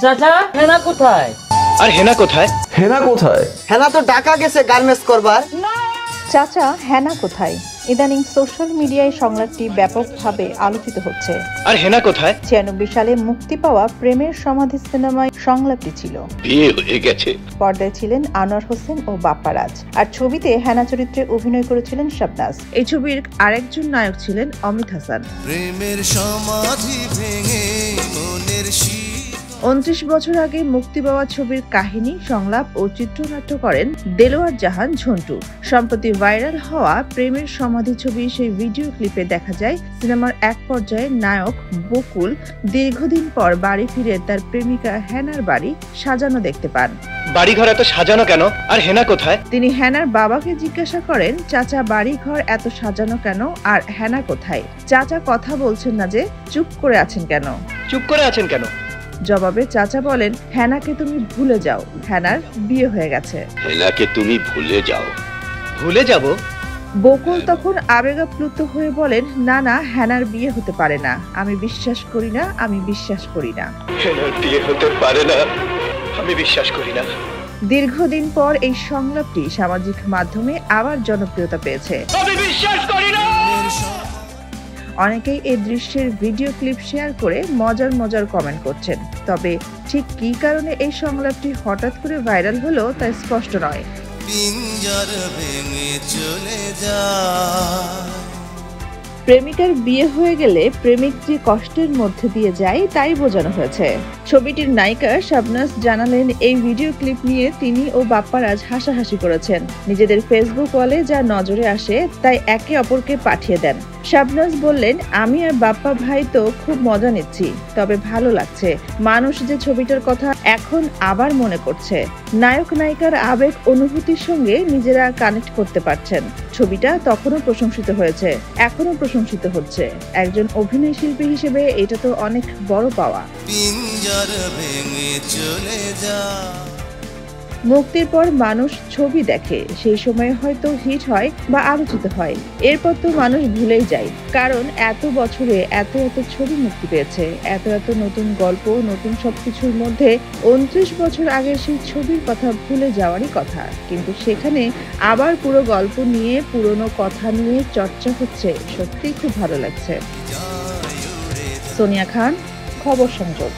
চাচা হেনা কোথায়? আর হেনা কোথায়? হেনা কোথায়? হেনা তো ঢাকা গেছে গার্মেন্টস করবার। চাচা হেনা কোথায়? ইদানিং সোশ্যাল মিডিয়ায় সংলাপটি ব্যাপকভাবে আলোচিত হচ্ছে। আর হেনা কোথায়? 96 সালে মুক্তি পাওয়া প্রেমের সমাধি সিনেমায় সংলাপটি ছিল। বিয়ে হয়ে গেছে। পর্দায় ছিলেন আনোয়ার হোসেন ও বাপ্পা রাজ, আর ছবিতে হেনা চরিত্রে অভিনয় করেছিলেন শাবনাজ। এই ছবির আরেকজন নায়ক ছিলেন অমিত হাসান। প্রেমের সমাধি ভেঙে মনের 29 বছর আগে মুক্তি পাওয়া ছবির কাহিনী, সংলাপ ও চিত্রনাট্য করেন দেলোয়ার জাহান ঝন্টু। সম্প্রতি ভাইরাল হওয়া প্রেমের সমাধি ছবি সেই ভিডিও ক্লিপে দেখা যায় সিনেমার এক পর্যায়ে নায়ক বকুল দীর্ঘদিন পর বাড়ি ফিরে তার প্রেমিকা হেনার বাড়ি সাজানো দেখতে পান। বাড়িঘর এত সাজানো কেন? আর হেনা কোথায়? তিনি হেনার বাবাকে জিজ্ঞাসা করেন, চাচা বাড়িঘর এত সাজানো কেন আর হেনা কোথায়? চাচা কথা বলছেন না যে, চুপ করে আছেন কেন? চুপ করে আছেন কেন? জবাবে চাচা বলেন, হেনাকে তুমি ভুলে যাও, হেনার বিয়ে হয়ে গেছে। হেনাকে তুমি ভুলে যাও। ভুলে যাব? বকুল তখন আবেগাপ্লুত হয়ে বলেন, না না, হেনার বিয়ে হতে পারে না, আমি বিশ্বাস করি না, আমি বিশ্বাস করি না। হেনার বিয়ে হতে পারে না, আমি বিশ্বাস করি না। দীর্ঘদিন পর এই সংলাপটি সামাজিক মাধ্যমে আবার জনপ্রিয়তা পেয়েছে। আমি বিশ্বাস করি না। অনেকেই এই দৃশ্যের ভিডিও ক্লিপ শেয়ার করে মজার মজার কমেন্ট করছেন। তবে ঠিক কী কারণে এই সংলাপটি হঠাৎ করে ভাইরাল হলো তা স্পষ্ট নয়। পিঞ্জর ভেঙে চলে যায়। প্রেমিকার বিয়ে হয়ে গেলে প্রেমিক যে কষ্টের মধ্যে দিয়ে যায় তাই বোঝানো হয়েছে। ছবিটির নায়িকা শাবনাজ জানালেন, এই ভিডিও ক্লিপ নিয়ে তিনি ও বাপ্পা রাজ হাসাহাসি করেছেন। নিজেদের ফেসবুক ওয়ালে যা নজরে আসে তাই একে অপরকে পাঠিয়ে দেন। শাবনাজ বললেন, আমি আর বাপ্পা ভাই তো খুব মজা নিচ্ছি, তবে ভালো লাগছে। মানুষ যে ছবিটার কথা এখন আবার মনে করছে। নায়ক নায়িকার আবেগ অনুভূতির সঙ্গে নিজেরা কানেক্ট করতে পারছেন। ছবিটা তখনও প্রশংসিত হয়েছে, এখনো প্রশংসিত হচ্ছে। একজন অভিনয় শিল্পী হিসেবে এটা তো অনেক বড় পাওয়া। পিঞ্জর ভেঙে চলে যায়। মুক্তির পর মানুষ ছবি দেখে, সেই সময় হয়তো হিট হয় বা আলোচিত হয়, এরপর তো মানুষ ভুলেই যায়। কারণ এত বছরে এত এত ছবি মুক্তি পেয়েছে, এত এত নতুন গল্প, নতুন সবকিছুর মধ্যে 29 বছর আগের সেই ছবির কথা ভুলে যাওয়ারই কথা। কিন্তু সেখানে আবার পুরো গল্প নিয়ে, পুরনো কথা নিয়ে চর্চা হচ্ছে, সত্যিই খুব ভালো লাগছে। সোনিয়া খান, খবর সংযোগ।